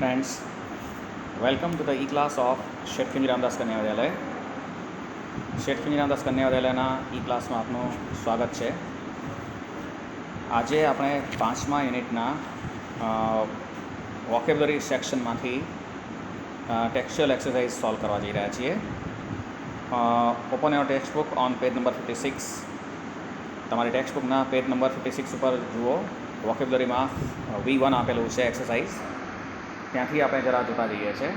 Friends, welcome to the e-class of શેઠ રામદાસ કન્યા વિદ્યાલય. શેઠ રામદાસ કન્યા વિદ્યાલયના e-ક્લાસમાં આપનું સ્વાગત છે. આજે આપણે 5મા યુનિટના વોકેબ્યુલરી સેક્શનમાંથી ટેક્સ્ચ્યુઅલ એક્સરસાઇઝ સોલ્વ કરવા જઈ રહ્યા છીએ. Open your text book on page number 56. તમારી ટેક્સ્ટ બુકના પેજ નંબર 56 ઉપર જુઓ. વોકેબ્યુલરીમાં V1 આપેલું છે એક્સરસાઇઝ, ત્યાંથી આપણે જરા જોતા જઈએ છીએ.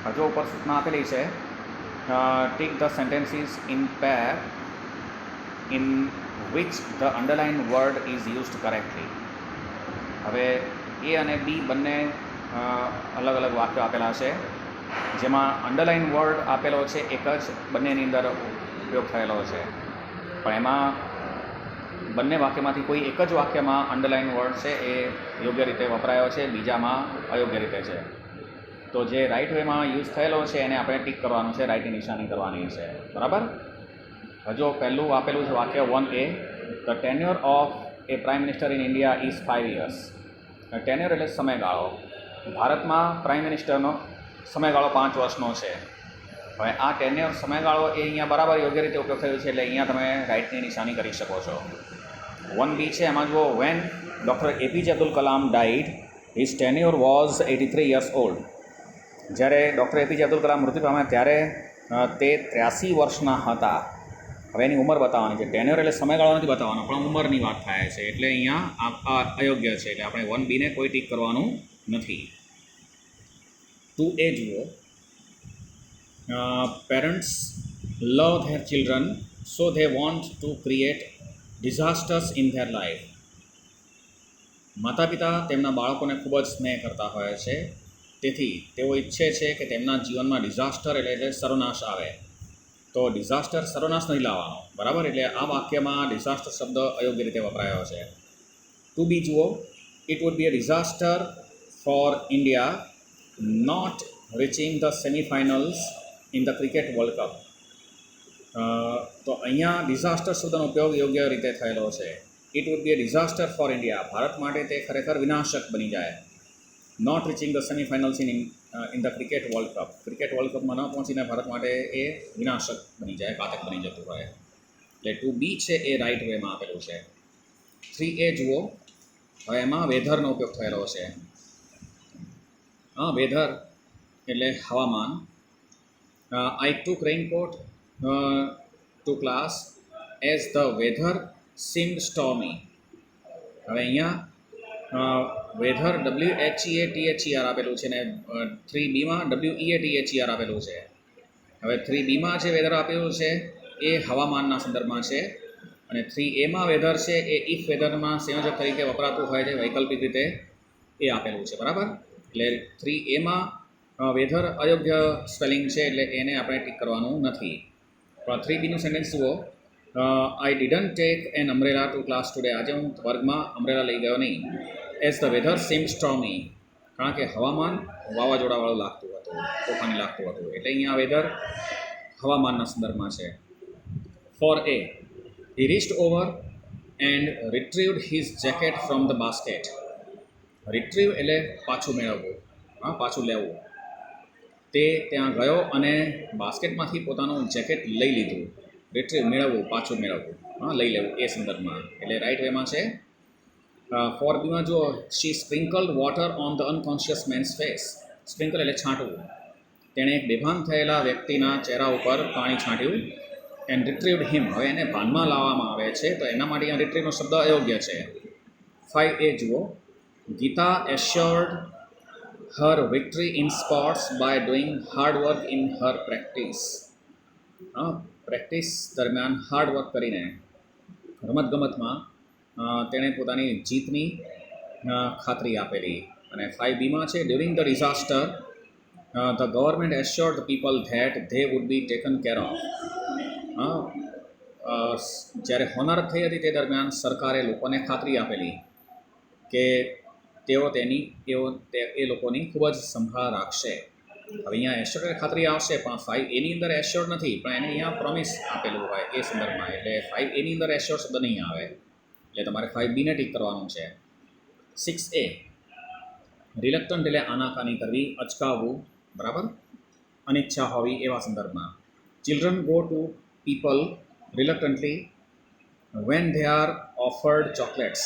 હજુ ઉપર સૂચના આપેલી છે, tick the sentences in pair in which the underline word is used correctly. હવે એ અને બી બંને અલગ અલગ વાક્યો આપેલા છે, જેમાં અંડરલાઇન વર્ડ આપેલો છે એક જ બંનેની અંદર ઉપયોગ થયેલો છે, પણ એમાં બંને વાક્યમાંથી કોઈ એક જ વાક્યમાં અંડરલાઇન વર્ડ છે એ યોગ્ય રીતે વપરાયો છે, બીજામાં અયોગ્ય રીતે છે. તો જે રાઇટ વેમાં યુઝ થયેલો છે એને આપણે ટીક કરવાનું છે, રાઇટની નિશાની કરવાની છે. બરાબર. હજુ પહેલું આપેલું છે વાક્ય 1A, the tenure of a prime minister in India is 5 years. Tenure એટલે સમયગાળો. ભારતમાં પ્રાઇમ મિનિસ્ટરનો સમયગાળો 5 વર્ષનો છે. હવે આ ટેન્યોર સમયગાળો એ અહીંયા બરાબર યોગ્ય રીતે ઉપયોગ થયો છે, એટલે અહીંયા તમે રાઇટની નિશાની કરી શકો છો. 1B છે, એમાં જુઓ, when doctor APJ Abdul Kalam died his tenure was 83 years old. જ્યારે ડૉક્ટર APJ અબ્દુલ કલામ મૃત્યુ પામ્યા ત્યારે તે 83 વર્ષના હતા. હવે એની ઉંમર બતાવવાની છે. ટેન્યોર એટલે સમયગાળો નથી બતાવવાનો, પણ ઉંમરની વાત થાય છે, એટલે અહીંયા આ અયોગ્ય છે, એટલે આપણે 1B ને કોઈ ટીક કરવાનું નથી. 2A જુઓ, parents love their children so they want to create disasters in their life. માતા પિતા તેમના બાળકોને ખૂબ જ સ્નેહ કરતા હોય છે, તેથી તેઓ ઈચ્છે છે કે તેમના જીવનમાં ડિઝાસ્ટર એટલે સર્વનાશ આવે. તો ડિઝાસ્ટર સર્વનાશ નહીં લાવવાનો. બરાબર. એટલે આ વાક્યમાં ડિઝાસ્ટર શબ્દ અયોગ્ય રીતે વપરાયો છે. 2B જુઓ, it would be a disaster for India not reaching the semifinals in the cricket world cup. તો અહીંયા ડિઝાસ્ટર શબ્દનો ઉપયોગ યોગ્ય રીતે થયેલો છે. It would be a disaster for India. ભારત માટે તે ખરેખર વિનાશક બની જાય. Not reaching the semifinals in the cricket world cup. Cricket world કપમાં ન પહોંચીને ભારત માટે એ વિનાશક બની જાય, ઘાતક બની જતું હોય. એટલે 2B છે એ રાઇટ વેમાં આપેલું છે. 3A જુઓ, હવે એમાં વેધરનો ઉપયોગ થયેલો છે. વેધર એટલે હવામાન. I took raincoat to class as the weather seemed stormy. હવે અહીંયા વેધર WHEATHER આપેલું છે ને 3Bમાં WEATHER આપેલું છે. હવે 3Bમાં જે વેધર આપેલું છે એ હવામાનના સંદર્ભમાં છે, અને 3Aમાં વેધર છે એ ઇફ વેધરમાં સંયોજક તરીકે વપરાતું હોય છે, વૈકલ્પિક રીતે એ આપેલું છે. બરાબર. એટલે 3Aમાં વેધર અયોગ્ય સ્પેલિંગ છે, એટલે એને આપણે ટીક કરવાનું નથી. પણ 3Bનું સેન્ટેન્સ જુઓ, I didn't take an umbrella to class today. આજે હું વર્ગમાં અમ્બ્રેલા લઈ ગયો નહીં. As the weather seem stormy. કારણ કે હવામાન વાવાઝોડાવાળું લાગતું હતું, તોફાની લાગતું હતું, એટલે અહીંયા વેધર હવામાનના સંદર્ભમાં છે. 4A, he reached over and retrieved his jacket from the basket. Retrieve એટલે પાછું મેળવવું, પાછું લેવું. તે ત્યાં ગયો અને બાસ્કેટમાંથી પોતાનું જેકેટ લઈ લીધું. રિટ્રીવ મેળવવું, પાછું મેળવવું, લઈ લેવું એ સંદર્ભમાં, એટલે રાઇટ વેમાં છે. 4Bમાં જુઓ, she sprinkled water on the unconscious man's face. Sprinkle એટલે છાંટવું. તેણે એક બેભાન થયેલા વ્યક્તિના ચહેરા ઉપર પાણી છાંટ્યું. એન્ડ રિટ્રીવ્ડ હિમ. હવે એને ભાનમાં લાવવામાં આવે છે, તો એના માટે અહીંયા રિટ્રીવનો શબ્દ અયોગ્ય છે. 5A જુઓ, Gita assured her victory in sports by doing hard work in her practice. Practice દરમિયાન હાર્ડ વર્ક કરીને રમતગમતમાં તેણે પોતાની જીતની ખાતરી આપેલી. અને 5Bમાં છે, during the disaster the government assured the people that they would be taken care of. જ્યારે હોનારત થઈ હતી તે દરમિયાન સરકારે લોકોને ખાતરી આપેલી કે તેઓ એ લોકોની ખૂબ જ સંભાળ રાખશે. હવે અહીંયા એશ્યોર્ડ ખાતરી આવશે, પણ 5Aની અંદર એશ્યોર્ડ નથી, પણ એને અહીંયા પ્રોમિસ આપેલું હોય એ સંદર્ભમાં, એટલે 5Aની અંદર એશ્યોર્ડ શબ્દ નહીં આવે, એટલે તમારે 5B ને ટીક કરવાનું છે. 6A, રિલક્ટન્ટ એટલે આનાકાની કરવી, અચકાવવું, બરાબર, અનિચ્છા હોવી એવા સંદર્ભમાં. Children go to people reluctantly when they are offered chocolates.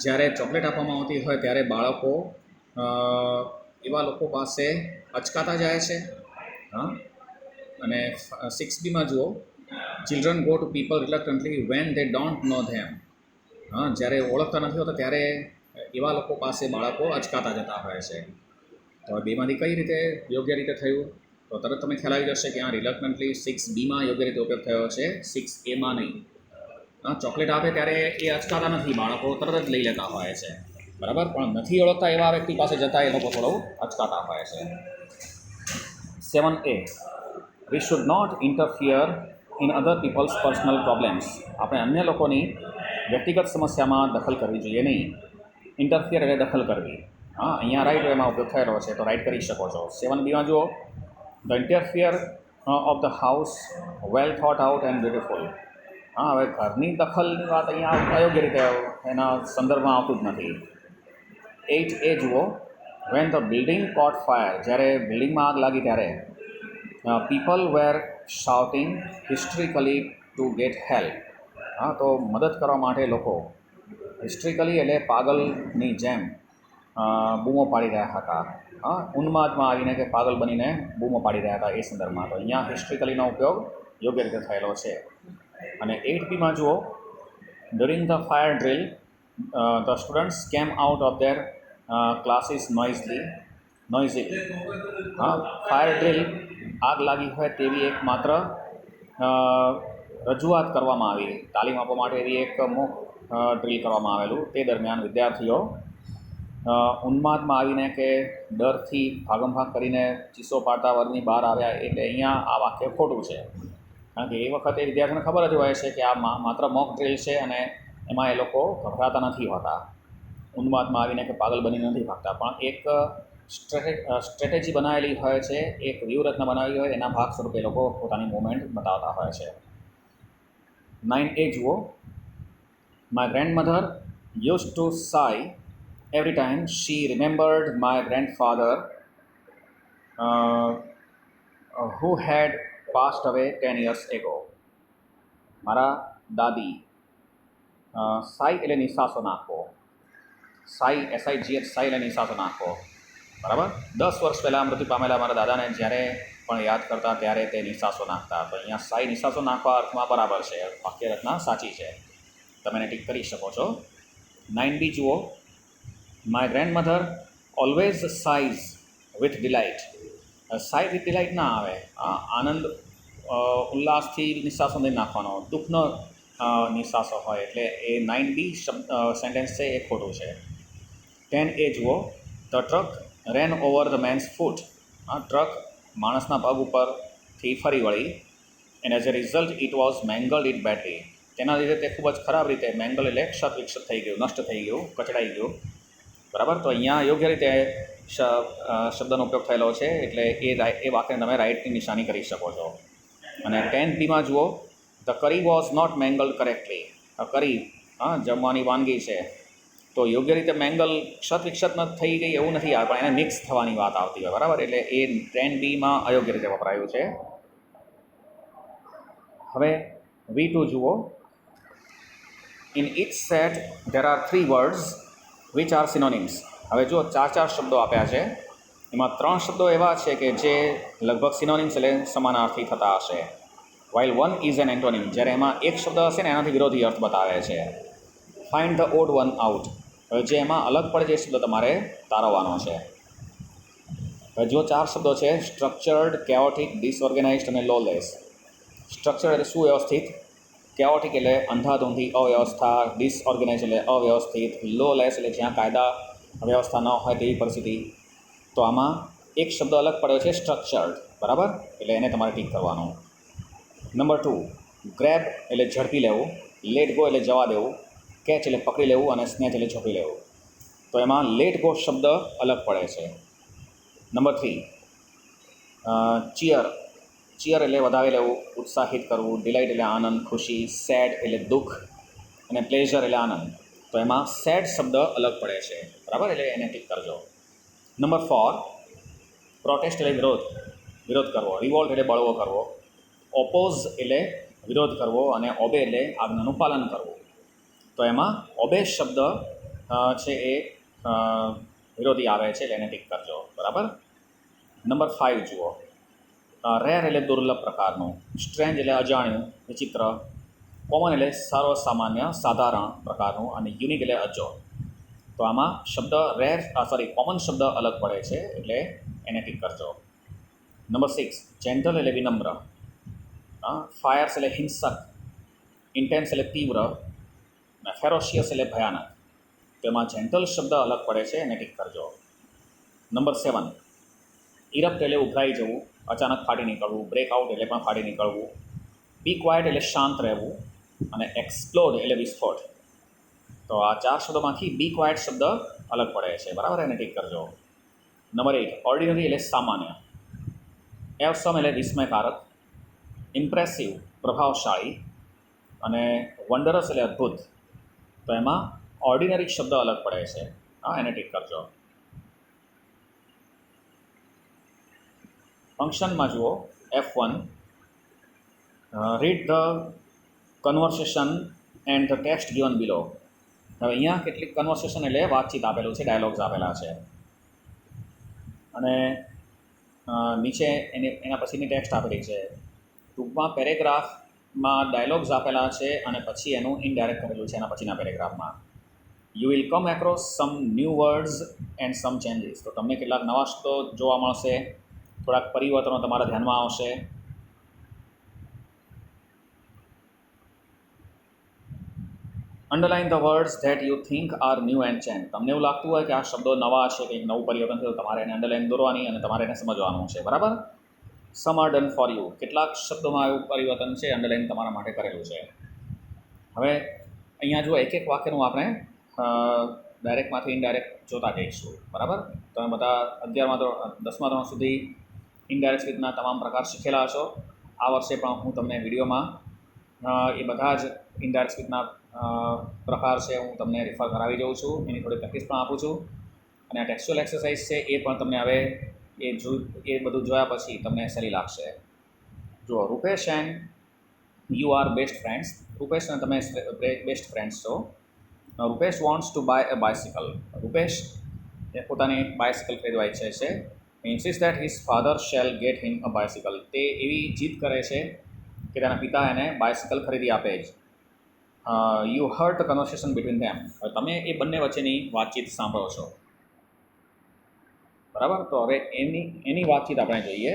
જ્યારે ચોકલેટ આપવામાં આવતી હોય ત્યારે બાળકો એવા લોકો પાસે અચકાતા જાય છે. હા, અને 6B જુઓ, children go to people reluctantly when they don't know them. હા, જ્યારે ઓળખતા નથી હોતા ત્યારે એવા લોકો પાસે બાળકો અચકાતા જતા હોય છે. તો હવે બેમાંથી કઈ રીતે યોગ્ય રીતે થયું, તો તરત તમે ખ્યાલ આવી જશે કે આ રિલક્ટન્ટલી 6B યોગ્ય રીતે ઉપયોગ થયો છે, 6A નહીં. હા, ચોકલેટ આપે ત્યારે એ અચકાતા નથી, બાળકો તરત જ લઈ લેતા હોય છે, બરાબર, પણ નથી ઓળખતા એવા વ્યક્તિ પાસે જતા એ લોકો થોડો અચકાતા હોય છે. 7A, we should not interfere in other people's personal problems. આપણે અન્ય લોકોની વ્યક્તિગત સમસ્યામાં દખલ કરવી જોઈએ નહીં. ઇન્ટરફિયર એટલે દખલ કરવી. હા, અહીંયા રાઈટ વેમાં ઉપયોગ થયેલો છે, તો રાઈટ કરી શકો છો. 7Bમાં જુઓ, the interfere of the house well thought out and beautiful. હા, હવે ઘરની દખલની વાત અહીંયા અયોગ્ય રીતે એના સંદર્ભમાં આવતું જ નથી. 8A જુઓ, when the building caught fire. જ્યારે બિલ્ડિંગમાં આગ લાગી ત્યારે people were shouting hysterically to get help. હા, તો મદદ કરવા માટે લોકો હિસ્ટ્રિકલી એટલે પાગલની જેમ બૂમો પાડી રહ્યા હતા. હા, ઉન્માદમાં આવીને કે પાગલ બનીને બૂમો પાડી રહ્યા હતા એ સંદર્ભમાં. તો અહીંયા હિસ્ટ્રિકલીનો ઉપયોગ યોગ્ય રીતે થયેલો છે. અને 8Bમાં જુઓ, during the fire drill the students came out of their classes noisily. હા, ફાયર ડ્રિલ આગ લાગી હોય તેવી એક માત્ર રજૂઆત કરવામાં આવી, તાલીમ આપવા માટે એવી એક મોક ડ્રિલ કરવામાં આવેલું. તે દરમિયાન વિદ્યાર્થીઓ ઉન્માદમાં આવીને કે ડરથી ભાગમભાગ કરીને ચીસો પાડતા વર્ગની બહાર આવ્યા, એટલે અહીંયા આ વાક્ય ખોટું છે. કારણ કે એ વખતે વિદ્યાર્થીઓને ખબર જ હોય છે કે આ માત્ર મોક ડ્રિલ છે અને એમાં એ લોકો ગભરાતા નથી હોતા, ઉન્માદમાં આવીને કે પાગલ બનીને નથી ભાગતા, પણ એક સ્ટ્રેટેજી બનાવેલી હોય છે, એક વ્યૂહરચના બનાવેલી હોય, એના ભાગ સ્વરૂપે એ લોકો પોતાની મૂવમેન્ટ બતાવતા હોય છે. 9A જુઓ, my grandmother use to sigh every time she remembered my grandfather who had passed away 10 years ago. મારા દાદી, સાઈ એટલે નિશાસો નાખવો, સાઈ SIGH, સાઈ એટલે નિશાસો નાખવો, બરાબર. 10 વર્ષ પહેલાં મૃત્યુ પામેલા મારા દાદાને જ્યારે પણ યાદ કરતા ત્યારે તે નિશાસો નાખતા. તો અહીંયા સાઈ નિશાસો નાખવા અર્થમાં બરાબર છે, વાક્ય રચના સાચી છે, તમે એને ટીક કરી શકો છો. 9B જુઓ, my grandmother always sighs with delight. Sighs with delight ના આવે, આનંદ ઉલ્લાસથી નિશાસો નહીં નાખવાનો, દુઃખનો નિશાસો હોય, એટલે એ 9B સેન્ટેન્સ છે એ ખોટું છે. 10A જુઓ, the truck ran over the man's foot. Truck માણસના પગ ઉપરથી ફરી વળી, and as a result it was mangled it badly. તેના લીધે તે ખૂબ જ ખરાબ રીતે, મેંગલ એટલે ક્ષત વિક્ષત થઈ ગયું, નષ્ટ થઈ ગયું, કચડાઈ ગયું, બરાબર. તો અહીંયા યોગ્ય રીતે શબ્દનો ઉપયોગ થયેલો છે, એટલે એ વાક્યને તમે રાઇટની નિશાની કરી શકો છો. અને 10Bમાં જુઓ, ધ કરી વોઝ નોટ મેંગલ્ડ કરેક્ટલી. કરી જમવાની વાનગી છે, તો યોગ્ય રીતે મેંગલ ક્ષત વિક્ષત ન થઈ ગઈ એવું નથી આવે, પણ એને મિક્સ થવાની વાત આવતી હોય, બરાબર, એટલે એ 10Bમાં અયોગ્ય રીતે વપરાયું છે. હવે V2 જુઓ, in each set there are 3 words which are synonyms. હવે જો 4 શબ્દો આપ્યા છે, એમાં 3 શબ્દો એવા છે કે જે લગભગ સિનોનિમ્સ એટલે સમાનાર્થી થતા હશે, while one is an antonym. જ્યારે એમાં એક શબ્દ હશે ને એનાથી વિરોધી અર્થ બતાવે છે. Find the odd one out. હવે જે એમાં અલગ પડે છે શબ્દ તમારે તારવવાનો છે. હવે જો 4 શબ્દો છે, સ્ટ્રક્ચર્ડ, કેઓટિક, ડિસઓર્ગેનાઇઝડ અને લોલેસ. સ્ટ્રક્ચર એટલે સુવ્યવસ્થિત, કેઓટિક એટલે અંધાધૂંધી અવ્યવસ્થા, ડિસઓર્ગેનાઇઝ એટલે અવ્યવસ્થિત, લોલેસ એટલે જ્યાં કાયદા વ્યવસ્થા ન હોય તેવી પરિસ્થિતિ. તો આમાં એક શબ્દ અલગ પડ્યો છે, સ્ટ્રક્ચર્ડ, બરાબર, એટલે એને તમારે ટીક કરવાનું. નંબર 2, ગ્રેબ એટલે ઝડપી લેવું, લેટ ગો એટલે જવા દેવું, કેચ એટલે પકડી લેવું અને સ્નેચ એટલે ઝડપી લેવું. તો એમાં લેટ ગો શબ્દ અલગ પડે છે. Number 3, cheer. ચીયર એટલે વધાવી લેવું, ઉત્સાહિત કરવું, ડિલાઇટ એટલે આનંદ, ખુશી, સેડ એટલે દુઃખ અને પ્લેઝર એટલે આનંદ. તો એમાં સેડ શબ્દ અલગ પડે છે, બરાબર, એટલે એને ટીક કરજો. નંબર 4, પ્રોટેસ્ટ એટલે વિરોધ કરવો, રિવોલ્ટ એટલે બળવો કરવો, ઓપોઝ એટલે વિરોધ કરવો અને ઓબે એટલે આજ્ઞાનું પાલન કરવું. તો એમાં ઓબે શબ્દ છે એ વિરોધી આવે છે એટલે એને ટીક કરજો. બરાબર. નંબર 5 જુઓ. રેર એટલે દુર્લભ પ્રકારનું, સ્ટ્રેન્જ એટલે અજાણ્યું, વિચિત્ર, કોમન એટલે સર્વસામાન્ય સાધારણ પ્રકારનું અને યુનિક એટલે અજો. તો આમાં શબ્દ કોમન શબ્દ અલગ પડે છે એટલે એને ટીક કરજો. નંબર 6, જેન્ટલ એટલે વિનમ્ર, ફાયર્સ એટલે હિંસક, ઇન્ટેન્સ એટલે તીવ્ર અને ફેરોશિયસ એટલે ભયાનક. તો એમાં જેન્ટલ શબ્દ અલગ પડે છે એને ટીક કરજો. નંબર 7, ઇરપ્ટ એટલે ઉભરાઈ જવું, અચાનક ફાટી નીકળવું, બ્રેકઆઉટ એટલે પણ ફાટી નીકળવું, બી ક્વાઇટ એટલે શાંત રહેવું અને એક્સપ્લોડ એટલે વિસ્ફોટ. તો આ 4 શબ્દોમાંથી બી ક્વાઇટ શબ્દ અલગ પડે છે. બરાબર, એને ટીક કરજો. નંબર 8, ઓર્ડિનરી એટલે સામાન્ય, એવસમ એટલે વિસ્મયકારક, ઇમ્પ્રેસિવ પ્રભાવશાળી અને વન્ડરસ એટલે અદ્ભુત. તો એમાં ઓર્ડિનરી શબ્દ અલગ પડે છે. એને ટીક કરજો. ફંક્શનમાં જુઓ F1, read the conversation and the text given below. હવે અહીંયા કેટલીક કન્વર્સેશન એટલે વાતચીત આપેલું છે, ડાયલોગ્સ આપેલા છે અને નીચે એના પછીની ટેક્સ્ટ આપેલી છે. ટૂંકમાં પેરેગ્રાફમાં ડાયલોગ્સ આપેલા છે અને પછી એનું ઇનડાયરેક્ટ કરેલું છે એના પછીના પેરેગ્રાફમાં. You will come across some new words and some changes. તો તમને કેટલાક નવા શબ્દો જોવા મળશે, થોડાક પરિવર્તનો તમારા ધ્યાનમાં આવશે. Underline the words that you think are new and change. તમને એવું લાગતું હોય કે આ શબ્દો નવા છે, કંઈક નવું પરિવર્તન છે, તો તમારે એને અંડરલાઇન દોરવાની અને તમારે એને સમજવાનું છે. બરાબર. સમ આર ડન ફોર યુ. કેટલાક શબ્દોમાં એવું પરિવર્તન છે, અંડરલાઇન તમારા માટે કરેલું છે. હવે અહીંયા જો એક વાક્યનું આપણે ડાયરેક્ટમાંથી ઇનડાયરેક્ટ જોતા જઈશું. બરાબર. તમે બધા 11મા ધોરણ 10મા ધોરણ સુધી ઇનડાયરેક્ટ સ્પીચના તમામ પ્રકાર શીખેલા હશો. આ વર્ષે પણ હું તમને વિડીયોમાં એ બધા જ ઇનડાયરેક્ટ સ્પીચના પ્રકાર છે હું તમને રિફર કરાવી જાઉં છું. એની થોડી પ્રેક્ટિસ પણ આપું છું અને આ ટેક્સ્ચ્યુઅલ એક્સરસાઇઝ છે એ પણ તમને હવે એ બધું જોયા પછી તમને સહેલી લાગશે. જુઓ, Rupesh and you are best friends. Rupesh અને તમે બેસ્ટ ફ્રેન્ડ્સ છો. Rupesh wants to buy a bicycle. Rupesh એ પોતાની બાયસિકલ ખરીદવા ઈચ્છે છે. Insist that his father shall get him a bicycle. તે એવી જીદ કરે છે કે તેના પિતા એને બાયસિકલ ખરીદી આપે જ. You heard the conversation between them. તમે એ બંને વચ્ચેની વાતચીત સાંભળો છો. બરાબર. તો હવે એની વાતચીત આપણે જોઈએ.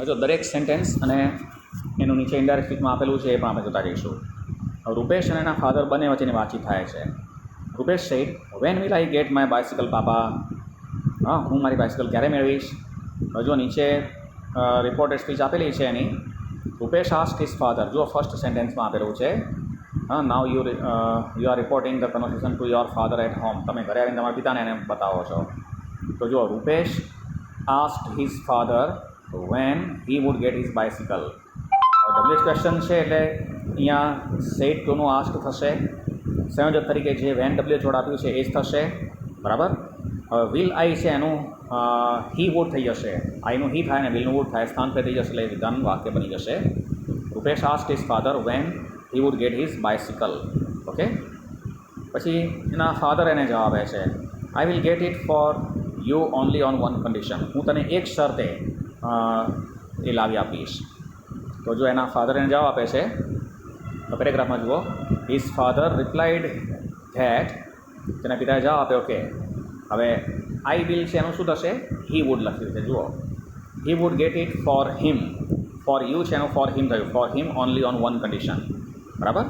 જો દરેક સેન્ટેન્સ અને એનું નીચે ઇનડાયરેક્ટ સ્પીચમાં આપેલું છે એ પણ આપણે જોતા જઈશું. રૂપેશ અને એના ફાધર બંને વચ્ચેની વાતચીત થાય છે. Rupesh said, when will I get my bicycle papa. હું મારી બાયસિકલ ક્યારે મેળવીશ. જો નીચે રિપોર્ટેડ સ્પીચ આપેલી છે એની. Rupesh asked his father. જો ફર્સ્ટ સેન્ટેન્સમાં આપેલું છે. Now you are reporting the conversation to your father at home. તમે ઘરે આવીને તમારા પિતાને એને બતાવો છો. તો જો Rupesh asked his father when he would get his bicycle. WH question છે એટલે અહીંયા સેડ ટુનું આસ્ક થશે. સંયોજક તરીકે જે વેન ડબલ્યુએચ જોડ આપ્યું છે એ જ થશે. બરાબર. હવે વિલ આઈ છે એનું હી વુડ થઈ જશે. આઈનું હી થાય અને વિલનું વુડ થાય, સ્થાન પે થઈ જશે એટલે વિધાન વાક્ય બની જશે. Rupesh asked his father when he would get his bicycle. Okay. પછી એના ફાધર એને જવાબ આપે છે, I will get it for you only on one condition. હું તને એક શરતે એ લાવી આપીશ. તો જો એના ફાધર એને જવાબ આપે છે તો પેરેગ્રાફમાં જુઓ, હિઝ ફાધર રિપ્લાઇડ ધેટ. તેના પિતાએ જવાબ આપ્યો કે. હવે આઈ વિલ છે એનું શું થશે, હી વુડ લખ્યું છે. જુઓ, હી would gate it four him. For you છે એનું ફોર હિમ થયું. For him only on one condition. બરાબર.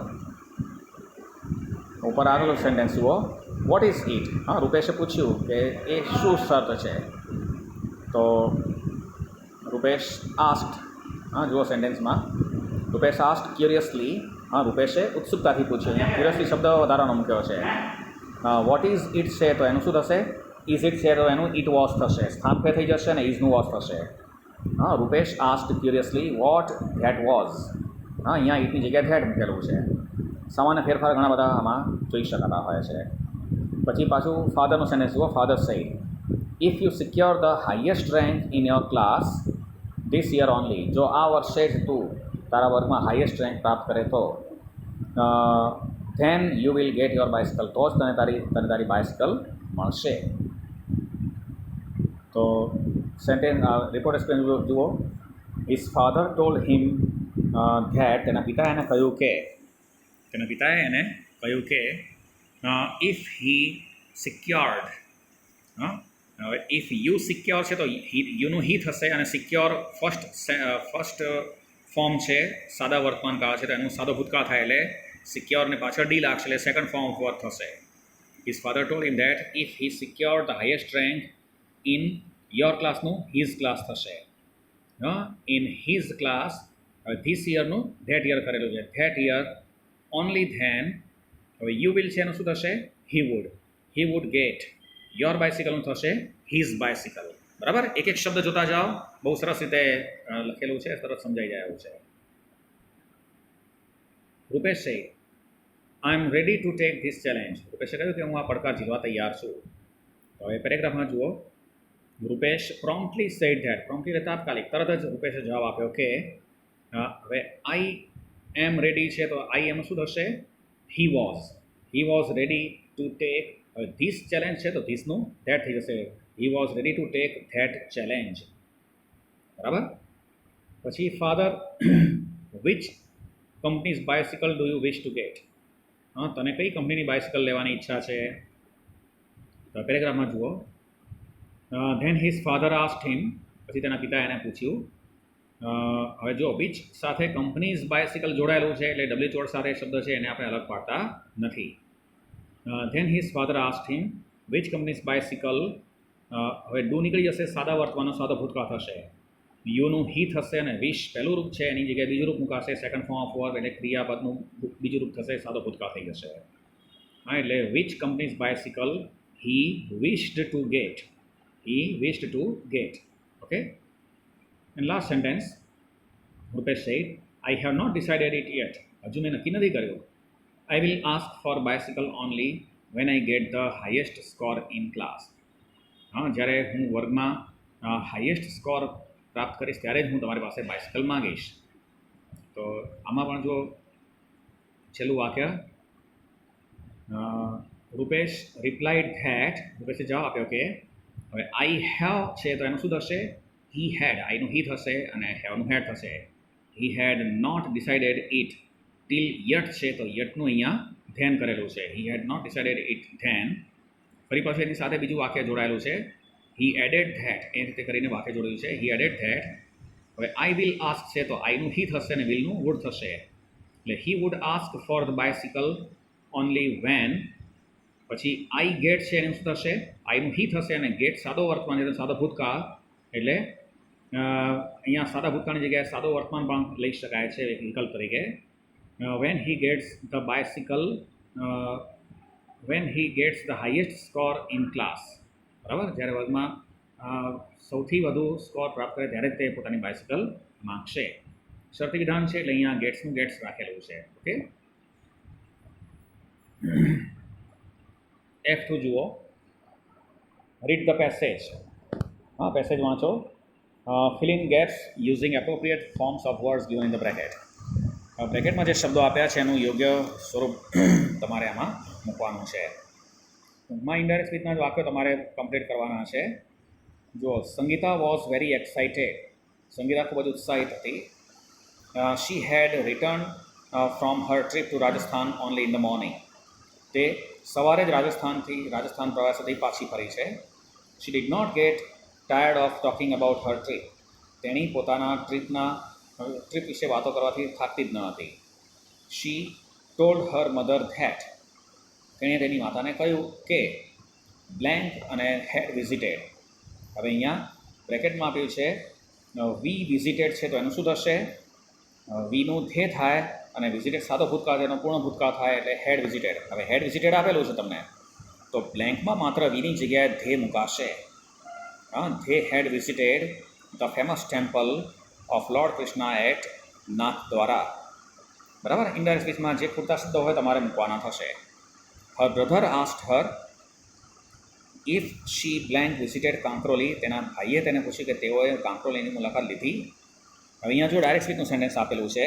ઉપર આગળ સેન્ટેન્સ જુઓ, વોટ ઇઝ ઇટ. રૂપેશે પૂછ્યું કે એ શું શરત છે. તો રૂપેશ આસ્ક્ડ. જુઓ સેન્ટેન્સમાં, રૂપેશ આસ્ક્ડ ક્યુરિયસલી. રૂપેશે ઉત્સુકતાથી પૂછ્યું. ક્યુરિયસલી શબ્દ વધારાનો મૂક્યો છે. વોટ ઇઝ ઇટ છે તો એનું શું થશે? ઇઝ ઇટ છે તો એનું ઇટ વોઝ થશે, સ્થાન પે થઈ જશે અને ઇઝનું વોઝ થશે. હા, Rupesh asked curiously what that was. હા, અહીંયા ઇટની જગ્યાએ ધેટ મૂકેલું છે. સામાન્ય ફેરફાર ઘણા બધા આમાં જોઈ શકાતા હોય છે. પછી પાછું ફાધરનું સેન્ટેન્સ જુઓ. Father said, if you secure the highest rank in your class this year only. જો આ વર્ષે જ તું તારા વર્ગમાં હાઈએસ્ટ રેન્ક પ્રાપ્ત કરે તો then you will get your bicycle. તો જ તને તારી બાઇસિકલ મળશે. તો સેન્ટેન્સ રિપોર્ટ એક્સપ્લેન જુઓ. His father told him that. તેના પિતાએ એને કહ્યું કે ઇફ હી સિક્યોર્ડ. હવે ઇફ યુ સિક્યોર છે તો યુનું હી થશે અને સિક્યોર ફર્સ્ટ ફોર્મ છે, સાદા વર્તમાન કાળ છે તો એનું સાદો ભૂતકાળ થાય એટલે સિક્યોરને પાછળ ડી લાગશે એટલે સેકન્ડ ફોર્મ ઓફ વર્ક થશે. His father told him that if he secure the highest rank in your ક્લાસનું હિઝ ક્લાસ થશે. In his class. હવે ધીસ યરનું ધેટ યર કરેલું છે. That year only then. હવે યુ વિલ છે એનું શું થશે? હી વુડ ગેટ યોર બાઇસિકલનું થશે હિઝ બાઇસિકલ. બરાબર, એક એક શબ્દ જોતા જાઓ. બહુ સરસ રીતે લખેલું છે, સરસ સમજાઈ જાય એવું છે. રૂપેશ છે I am ready to take this challenge. રૂપેશે કહ્યું કે હું આ પડકાર ઝીલવા તૈયાર છું. તો હવે પેરેગ્રાફમાં જુઓ. Rupesh promptly said that. Promptly એટલે તાત્કાલિક, તરત જ રૂપેશે જવાબ આપ્યો કે હવે આઈ એમ રેડી છે તો આઈ એમ શું થશે? He was ready to tech. હવે ધીસ ચેલેન્જ છે તો ધીસનું ધેટ થઈ જશે. He was ready to tech that challenge. બરાબર. પછી father, which company's bicycle do you wish two gate. હા, તને કઈ કંપનીની બાયસિકલ લેવાની ઈચ્છા છે? તો પેરેગ્રાફમાં જુઓ. ધેન હિઝ ફાધર આસ્ક્ડ હિમ. પછી તેના પિતાએ એને પૂછ્યું. હવે જો વિચ સાથે કંપનીઝ બાયસિકલ જોડાયેલું છે એટલે ડબલ્યુ ચોડ સાથે શબ્દ છે એને આપણે અલગ પાડતા નથી. Then his father asked him which company's bicycle. હવે ડુ નીકળી જશે, સાદા વર્તમાનનો સાદો ભૂતકાળ થશે. યુનું હી થશે અને વિશ પહેલું રૂપ છે એની જગ્યાએ બીજું રૂપ મુકાશે. સેકન્ડ ફોર્મ ઓફ વર્બ એટલે ક્રિયાપદનું બીજું રૂપ થશે, સાદો ભૂતકાળ થઈ જશે. હા, એટલે which company's bicycle he wished to get. Okay. And last sentence. Rupesh said I have not decided it yet. હજુ મેં નક્કી નથી કર્યું. I will ask for bicycle only when I get the highest score in class. હા, જ્યારે હું વર્ગમાં highest score પ્રાપ્ત કરીશ ત્યારે જ હું તમારી પાસે બાઇસિકલ માંગીશ. તો આમાં પણ જો છેલ્લું વાક્ય. Rupesh replied that. રૂપેશે જવાબ આપ્યો કે હવે આઈ હેવ છે તો એનું શું થશે? હી હેડ. આઈનું હી થશે અને હેવનું હેડ થશે. He had not decided it till yet છે તો યટનું અહીંયા ધેન કરેલું છે. He had not decided it then. ફરી પાછું એની સાથે બીજું વાક્ય જોડાયેલું છે. હી એડેડ ધેટ. એ રીતે કરીને વાક્ય જોડ્યું છે. હી એડેડ ધેટ. હવે આઈ વિલ આસ્ક છે તો આઈનું હી થશે અને વિલનું વુડ થશે. એટલે he would ask for the bicycle only when. પછી આઈ ગેટ છે એનું શું થશે? આઈનું હી થશે અને ગેટ સાદો વર્તમાન એટલે સાદો ભૂતકાળ એટલે અહીંયા સાદા ભૂતકાળની જગ્યાએ સાદો વર્તમાન પણ લઈ શકાય છે એક વિકલ્પ તરીકે. When he gates the bicycle when he gates the highest score in class. બરાબર, જ્યારે વર્ગમાં સૌથી વધુ સ્કોર પ્રાપ્ત કરે ત્યારે જ તે પોતાની બાઇસિકલ માંગશે. શરતી વિધાન છે એટલે અહીંયા ગેટ્સનું ગેટ્સ રાખેલું છે. ઓકે. F2 જુઓ. Read the passage. હા, પેસેજ વાંચો. fill in gaps using appropriate forms of words given in the bracket. બ્રેકેટમાં જે શબ્દો આપ્યા છે એનું યોગ્ય સ્વરૂપ તમારે આમાં મૂકવાનું છે. ટૂંકમાં ઇન્ડાયરેક્ટ સ્પીચના જ વાક્યો તમારે કમ્પ્લીટ કરવાના છે. જો Sangita was very excited. Sangita ખૂબ જ ઉત્સાહિત હતી. She had return from her trip to Rajasthan only in the morning. તે સવારે જ રાજસ્થાન પ્રવાસેથી પાછી ફરી છે. She did not get tired of talking about her trip. તેણી પોતાના ટ્રીપ વિશે વાતો કરવાથી થાકતી જ ન હતી. શી ટોલ્ડ હર મધર ધેટ. તેણે તેની માતાને કહ્યું કે બ્લેન્ક અને હેડ વિઝિટેડ. હવે અહીંયા બ્રેકેટમાં આપ્યું છે વી વિઝિટેડ છે તો એનું શું થશે? વીનું ધે થાય અને વિઝિટેડ સાદો ભૂતકાળ એનો પૂર્ણ ભૂતકાળ થાય એટલે હેડ વિઝિટેડ. હવે હેડ વિઝિટેડ આપેલું છે તમને તો બ્લેન્કમાં માત્ર વીની જગ્યાએ ધે મુકાશે. They had visited the famous temple of lord Krishna at Nathdwara. બરાબર, ઇનડાયરેક્ટ સ્પીચમાં જે પૂરતા શબ્દો હોય તમારે મૂકવાના થશે. Her brother asked her if she blank visited Kankroli. તેના ભાઈએ તેને પૂછ્યું કે તેઓએ કાંકરોલીની મુલાકાત લીધી. હવે અહીંયા જો ડાયરેક્ટ સ્પીચનું સેન્ટેન્સ આપેલું છે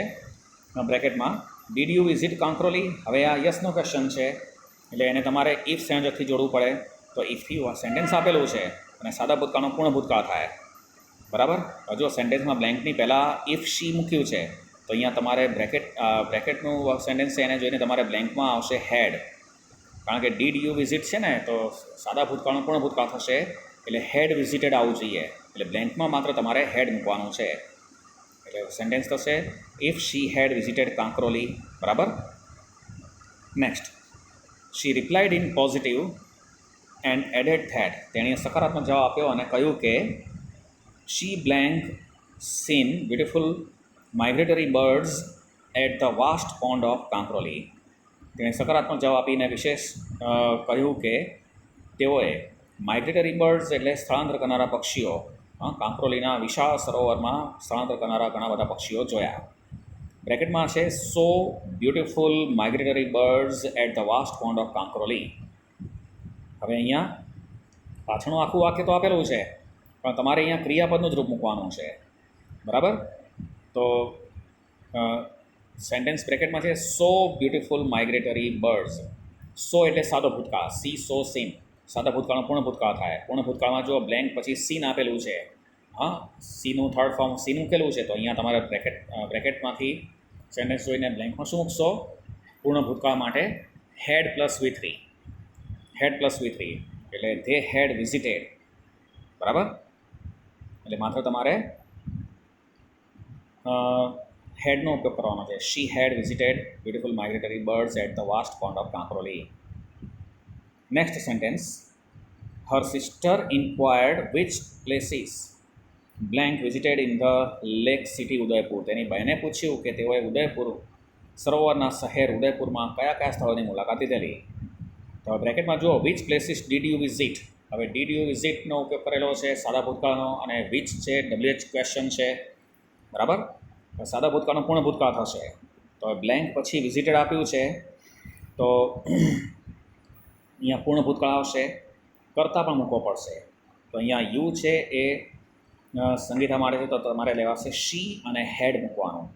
બ્રેકેટમાં, ડીડ યુ વિઝિટ કાંકરોલી. હવે આ યસનો ક્વેશ્ચન છે એટલે એને તમારે ઇફ સંયોજકથી જોડવું પડે. તો ઇફથી સેન્ટેન્સ આપેલું છે અને સાદા ભૂતકાળનો પૂર્ણ ભૂતકાળ થાય. બરાબર, જો સેન્ટેન્સમાં બ્લેન્કની પહેલાં ઇફ શી મૂક્યું છે તો અહીંયા તમારે બ્રેકેટનું સેન્ટેન્સ છે એને જોઈને તમારે બ્લેન્કમાં આવશે હેડ. કારણ કે ડીડ યુ વિઝિટ છે ને તો સાદા ભૂતકાળનો પૂર્ણ ભૂતકાળ થશે એટલે હેડ વિઝિટેડ આવવું જોઈએ. એટલે બ્લેન્કમાં માત્ર તમારે હેડ મૂકવાનું છે. એટલે સેન્ટેન્સ થશે if she had visited Kankroli. બરાબર. Next, she replied in positive and added that. તેણીએ સકારાત્મક જવાબ આપ્યો અને કહ્યું કે she blank seen beautiful migratory birds at the vast pond of Kankroli. તેણે સકારાત્મક જવાબ આપીને વિશેષ કહ્યું કે તેઓએ માઇગ્રેટરી બર્ડ્સ એટલે સ્થળાંતર કરનારા પક્ષીઓ, કાંકરોલીના વિશાળ સરોવરમાં સ્થળાંતર કરનારા ઘણા બધા પક્ષીઓ જોયા. બ્રેકેટમાં છે so beautiful migratory birds at the vast pond of Kankroli. હવે અહીંયા પાછળનું આખું વાક્ય તો આપેલું છે પણ તમારે અહીંયા ક્રિયાપદનું જ રૂપ મૂકવાનું છે. બરાબર, તો સેન્ટેન્સ બ્રેકેટમાં છે સો બ્યુટિફુલ માઇગ્રેટરી બર્ડ્સ. સો એટલે સાદો ભૂતકાળ, સી સો સીન. સાદા ભૂતકાળનો પૂર્ણ ભૂતકાળ થાય. પૂર્ણ ભૂતકાળમાં જો બ્લેન્ક પછી સીન આપેલું છે, સીનું થર્ડ ફોર્મ સીન મૂકેલું છે, તો અહીંયા તમારે બ્રેકેટમાંથી સેન્ટેન્સ જોઈને બ્લેન્કમાં શું મૂકશો? પૂર્ણ ભૂતકાળ માટે had plus V3. Had plus V3 એટલે ધે હેડ વિઝિટેડ. બરાબર, એટલે માત્ર તમારે હેડનો ઉપયોગ કરવાનો છે. She had visited beautiful migratory birds at the vast pond of Kankroli. Next sentence, her sister inquired which places blank visited in the lake city Udaipur. તેની બહેને પૂછ્યું કે તેઓએ ઉદયપુર સરોવરના શહેર ઉદયપુરમાં કયા કયા સ્થળોની મુલાકાત લીધેલી. તો બ્રેકેટમાં જુઓ which places did you visit. હવે ડીડ યુ વિઝિટનો ઉપયોગ કરેલો છે સાદા ભૂતકાળનો અને વિચ છે WH ક્વેશ્ચન છે. બરાબર, સાદા ભૂતકાળનો પૂર્ણ ભૂતકાળ થશે. તો બ્લેન્ક પછી વિઝિટેડ આપ્યું છે તો અહીંયા પૂર્ણ ભૂતકાળ આવશે. કરતાં પણ મૂકવો પડશે. તો અહીંયા યુ છે એ સંગીતા માટે છે તો તમારે લેવાશે શી અને હેડ મૂકવાનું.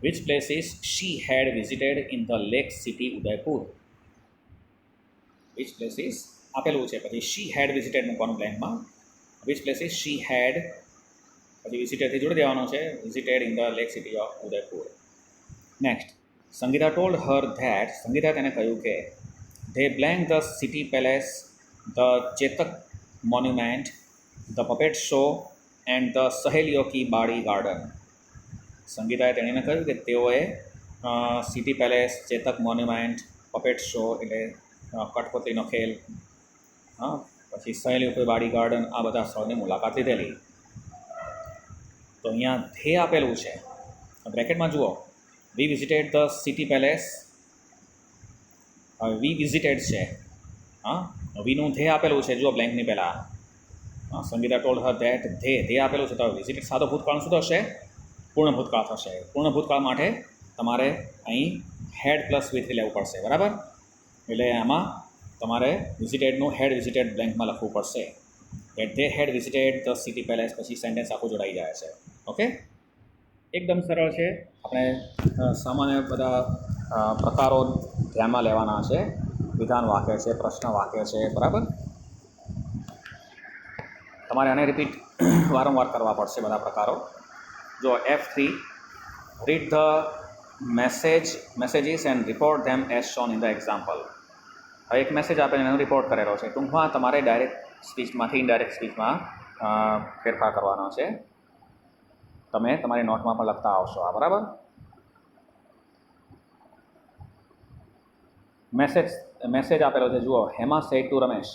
Which places she had visited in the lake city Udaipur. Which places આપેલું છે પછી શી હેડ વિઝિટેડ મૂકવાનું બ્લેન્કમાં. વિચ પ્લેસીસ શી હેડ પછી વિઝિટેડથી જોડી દેવાનું છે visited in the lake city of Udaipur. Next, Sangita told her that. Sangita તેને કહ્યું કે they blank the city palace, the Chetak monument, the puppet show and the Saheliyon ki Bari garden. સંગીતાએ તેણીને કહ્યું કે તેઓએ city palace, Chetak monument, puppet show એટલે કઠપુતળીનો ખેલ, પછી સહેલીઓ કી બાડી ગાર્ડન આ બધા સ્થળોની મુલાકાત લીધેલી. તો અહીંયા ધે આપેલું છે. બ્રેકેટમાં જુઓ વી વિઝિટેડ ધ સિટી પેલેસ. હવે વી વિઝિટેડ છે, વીનું ધે આપેલું છે જુઓ બ્લેન્કની પહેલાં. Sangita told her that they આપેલું છે તો વિઝિટેડ સાદો ભૂતકાળ શું થશે? પૂર્ણ ભૂતકાળ થશે. પૂર્ણ ભૂતકાળ માટે તમારે અહીં હેડ પ્લસ V3 લેવું પડશે. બરાબર, એટલે આમાં તમારે વિઝિટેડનું હેડ વિઝિટેડ બ્લેન્કમાં લખવું પડશે. At they had visited the city palace પછી સેન્ટેન્સ આખું જોડાઈ જાય છે. ઓકે, એકદમ સરળ છે. આપણે સામાન્ય બધા પ્રકારો ધ્યાનમાં લેવાના છે. વિધાન વાક્ય છે, પ્રશ્ન વાક્ય છે. બરાબર, તમારે આને રિપીટ વારંવાર કરવા પડશે બધા પ્રકારો. જો F3, read the messages and report them as shown in the example. હવે એક મેસેજ આપીને એનો રિપોર્ટ કરેલો છે. ટૂંકમાં તમારે ડાયરેક્ટ સ્પીચમાંથી ઇનડાયરેક્ટ સ્પીચમાં ફેરફાર કરવાનો છે. તમે તમારી નોટમાં પણ લખતા આવશો. બરાબર, મેસેજ આપેલો છે જુઓ. Hema said to Ramesh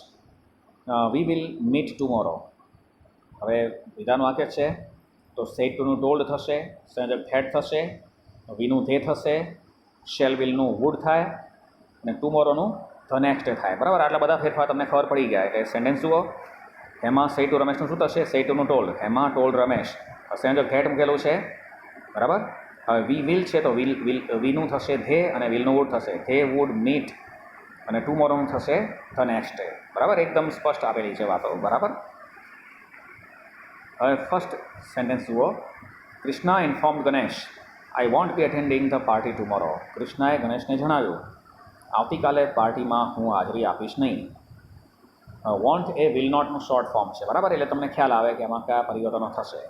we will meet tomorrow. હવે વિધાન વાક્ય છે તો સેડ ટુનું ટોલ્ડ થશે, સંયોજક થેટ થશે, વીનું ધે થશે, શેલ વિલનું વુડ થાય અને ટુમોરોનું ધ નેક્સ્ટ ડે થાય, બરાબર. આટલા બધા ફેરફાર તમને ખબર પડી ગયા. એટલે સેન્ટેન્સ જુઓ. હેમા સેડ ટુ રમેશનું શું થશે? સેડ ટુનું ટોલ્ડ. હેમા ટોલ્ડ રમેશ. સંયોજક ધેટ મૂકેલું છે, બરાબર. હવે વિલ છે તો વીનું થશે ધે અને વિલનું વુડ થશે. ધે વુડ મીટ અને ટુમોરોનું થશે ધ નેક્સ્ટ ડે, બરાબર. એકદમ સ્પષ્ટ આપેલી છે વાતો, બરાબર. હવે ફર્સ્ટ સેન્ટેન્સ જુઓ. Krishna informed Ganesh I won't be attending the party tomorrow. કૃષ્ણાએ ગણેશને જણાવ્યું આવતીકાલે પાર્ટીમાં હું હાજરી આપીશ નહીં. વોન્ટ એ વિલ નોટનું શોર્ટ ફોર્મ છે, બરાબર. એટલે તમને ખ્યાલ આવે કે એમાં કયા પરિવર્તનો થશે.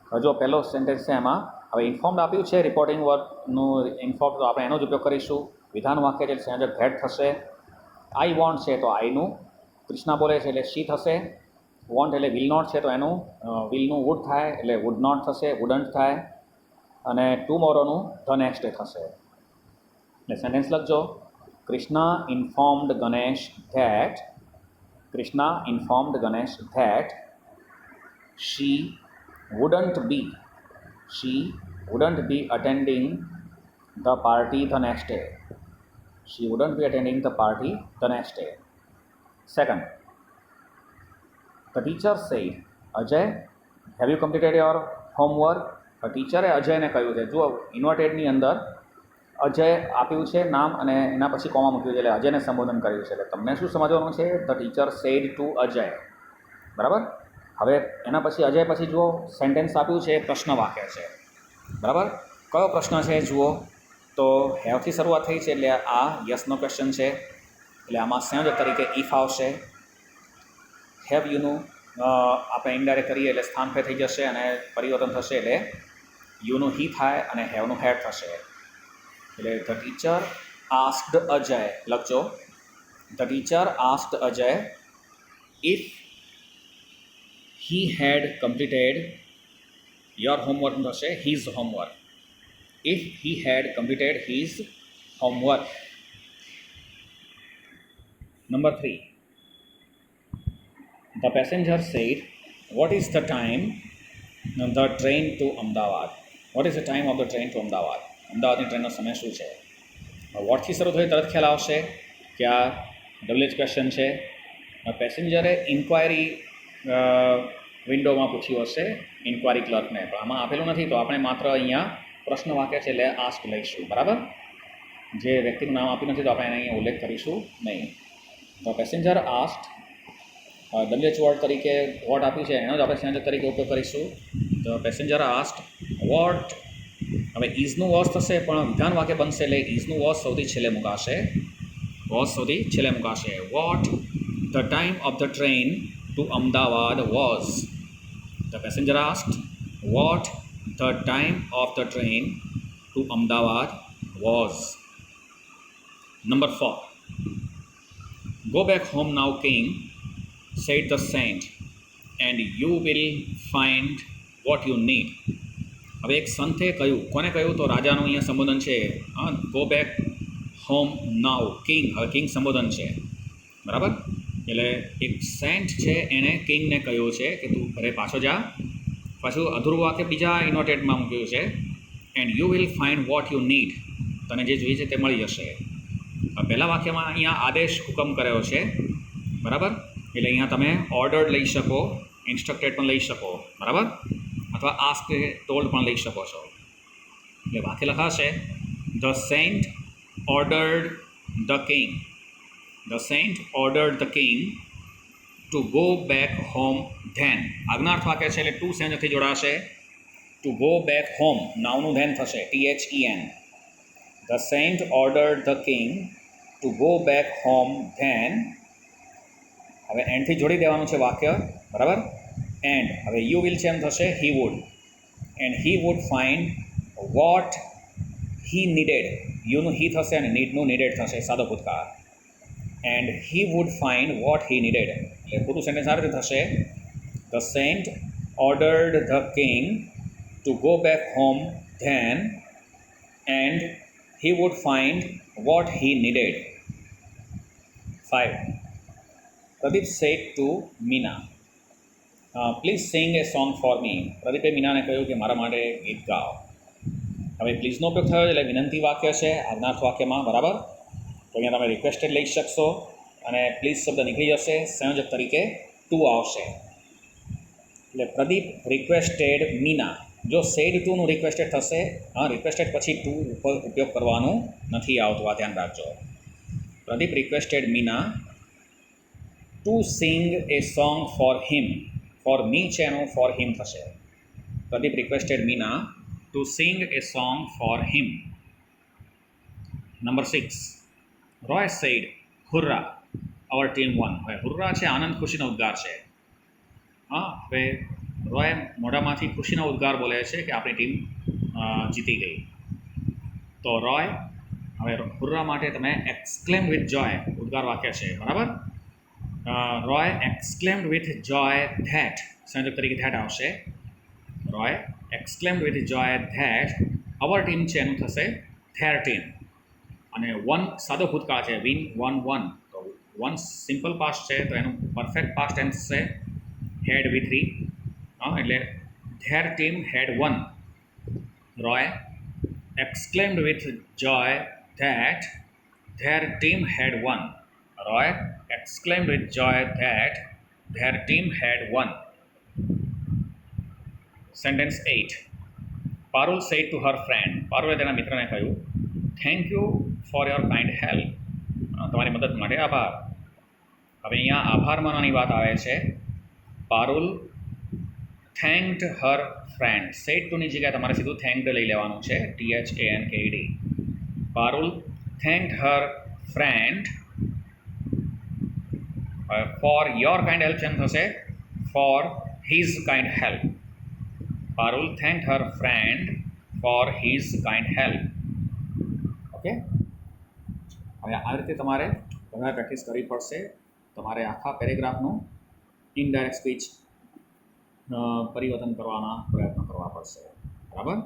હવે જો પહેલો સેન્ટેન્સ છે એમાં હવે ઇન્ફોર્મ્ડ આપ્યું છે, રિપોર્ટિંગ વર્કનું ઇન્ફોર્મ, તો આપણે એનો જ ઉપયોગ કરીશું. વિધાન વાક્ય છે એટલે સંયોજક ધેટ થશે. આઈ વોન્ટ છે તો આઈનું, કૃષ્ણા બોલે છે એટલે શી થશે. વોન્ટ એટલે વિલ નોટ છે તો એનું વિલનું વુડ થાય એટલે વુડ નોટ થશે, વુડન્ટ થાય. અને ટુમોરોનું ધ નેક્સ્ટ ડે થશે. એટલે સેન્ટેન્સ લખજો. Krishna informed Ganesh that, Krishna informed Ganesh that she wouldn't be attending the party the next day. She wouldn't be attending the party the next day. Second, the teacher said, Ajay, have you completed your homework? ટીચરે અજયને કહ્યું છે. જુઓ, ઇન્વર્ટેડની અંદર અજય આપ્યું છે નામ અને એના પછી કોમા મૂક્યું છે એટલે અજયને સંબોધન કર્યું છે. એટલે તમને શું સમજવાનું છે? The teacher said to Ajay, બરાબર. હવે એના પછી અજય પછી જુઓ સેન્ટેન્સ આપ્યું છે, પ્રશ્ન વાક્ય છે, બરાબર. કયો પ્રશ્ન છે જુઓ તો હેવથી શરૂઆત થઈ છે એટલે આ યસનો ક્વેશ્ચન છે. એટલે આમાં સંયોજક તરીકે ઇફ આવશે. હેવ યુનું આપણે ઇનડાયરેક્ટ કરીએ એટલે સ્થાન પે થઈ જશે અને પરિવર્તન થશે એટલે યુનું હી થાય અને હેવનું હેડ થશે. એટલે ધ ટીચર આસ્ક્ડ અજય લખજો. The teacher asked Ajay if he had completed your homework થશે his homework. If he had completed his homework. Number 3, the passenger said, what is the time the train to Ahmedabad? What is the time of the train to Ahmedabad? અમદાવાદની ટ્રેનનો સમય શું છે? વોટથી શરૂ થયું તરત ખ્યાલ આવશે કે આ ડબલ ક્વેશ્ચન છે. પેસેન્જરે ઇન્ક્વાયરી વિન્ડોમાં પૂછ્યું હશે ઇન્ક્વાયરી ક્લર્કને, પણ આમાં આપેલું નથી તો આપણે માત્ર અહીંયા પ્રશ્ન વાક્ય છે એટલે આસ્ક લઈશું, બરાબર. જે વ્યક્તિનું નામ આપ્યું નથી તો આપણે અહીંયા ઉલ્લેખ કરીશું નહીં. તો પેસેન્જર આસ્ક્ડ WH વર્ડ તરીકે વોટ આપ્યું છે એનો જ આપણે સંયોજક તરીકે ઉપયોગ કરીશું. તો પેસેન્જર આસ્ક્ડ વોટ. હવે ઇઝનું વોઝ થશે પણ વિધાન વાક્ય બનશે એટલે ઇઝનું વોઝ સૌથી છેલ્લે મુકાશે. Vote the time of the train to Ahmedabad was. The passenger asked what the time of the train to Ahmedabad was. Number 4, go back home now, king, said the saint, and you will find what you need. હવે એક સંતે કહ્યું, કોને કહ્યું? તો રાજાનું અહીંયા સંબોધન છે. ગો બેક હોમ નાઉ કિંગ. હવે કિંગ સંબોધન છે, બરાબર. એટલે એક સેન્ટ છે એણે કિંગને કહ્યું છે કે તું ઘરે પાછો જા. પાછું અધૂરું વાક્ય બીજા ઇનોટેડમાં મૂક્યું છે, and you will find what you need. તને જે જોઈએ છે તે મળી જશે. પહેલા વાક્યમાં અહીંયા આદેશ હુકમ કર્યો છે, બરાબર. એટલે અહીંયા તમે ઓર્ડર્ડ લઈ શકો, ઇન્સ્ટ્રક્ટેડ પણ લઈ શકો, બરાબર, અથવા આસ્ક ટોલ્ડ પણ લઈ શકો છો. એટલે વાક્ય લખાશે the saint ordered the king. The saint ordered the king to go back home then. આજ્ઞાર્થ વાક્ય છે એટલે ટુ સંયોજકથી જોડાશે. To go back home નાઉનું ધેન થશે THEN. The saint ordered the king to go back home then. હવે એન્ડથી જોડી દેવાનું છે વાક્ય, બરાબર. એન્ડ હવે યુ વિલ છે એમ થશે he would. And he would find what he needed. યુનું he થશે અને નીડનું needed થશે, સાદો ભૂતકાળ. And he would find what he needed. એટલે પૂરું સેન્ટેન્સ આ રીતે થશે. The saint ordered the king to go back home then, and he would find what he needed. 5, Pradeep said to Meena, please sing a song for me. પ્રદીપે મીનાને કહ્યું કે મારા માટે ગીત ગાઓ. હવે પ્લીઝનો ઉપયોગ થયો એટલે વિનંતી વાક્ય છે આજ્ઞાર્થ વાક્યમાં, બરાબર. તો અહીંયા તમે રિક્વેસ્ટેડ લઈ શકશો અને પ્લીઝ શબ્દ નીકળી જશે, સંયોજક તરીકે ટુ આવશે. એટલે પ્રદીપ રિક્વેસ્ટેડ મીના. જો સેડ ટુનું રિક્વેસ્ટેડ થશે, રિક્વેસ્ટેડ પછી ટુ ઉપર ઉપયોગ કરવાનું નથી આવતું, આ ધ્યાન રાખજો. Pradeep requested Meena to sing a song for him. For me છે એનું ફોર હિમ થશે. Pradeep requested Meena to sing a song for him. Number 6, Roy said hurrah our team won. હવે હુર્રા છે આનંદ ખુશીનો ઉદ્ગાર છે. હવે રોય મોઢામાંથી ખુશીનો ઉદ્ગાર બોલે છે કે આપણી ટીમ જીતી ગઈ. તો રોય, હવે હુર્રા માટે તમે એક્સક્લેમ વિથ જોય ઉદ્ગાર વાક્ય છે, બરાબર. Roy exclaimed with Joy that, સંયોજક તરીકે ધેટ આવશે. Roy exclaimed with Joy that hour team છે એનું થશે ધેર ટીમ. અને વન સાદો ભૂતકાળ છે, વિન વન વન. તો વન સિમ્પલ પાસ્ટ છે તો એનું પરફેક્ટ પાસ્ટ ટેન્સ છે હેડ V3. એટલે there team had one. Roy exclaimed with joy that their team had won. Roy exclaimed with joy that their team had won. Sentence 8. Parul said to her friend. પારુલે તેના મિત્રને કહ્યું, thank you for your kind help. તમારી મદદ માટે આભાર. હવે અહીંયા આભાર માનવાની વાત આવે છે. Parul thanked her friend. Said ટુની જગ્યાએ તમારે સીધું થેન્ક્ડ લઈ લેવાનું છે, THANKED. Parul thanked her friend for your kind help એમ થશે for his kind help. Parul thanked her friend for his kind help. Okay, હવે આ રીતે તમારે વધારે પ્રેક્ટિસ કરવી પડશે. તમારે આખા પેરેગ્રાફનું ઇનડાયરેક્ટ સ્પીચ પરિવર્તન કરવાના પ્રયત્ન કરવા પડશે, બરાબર.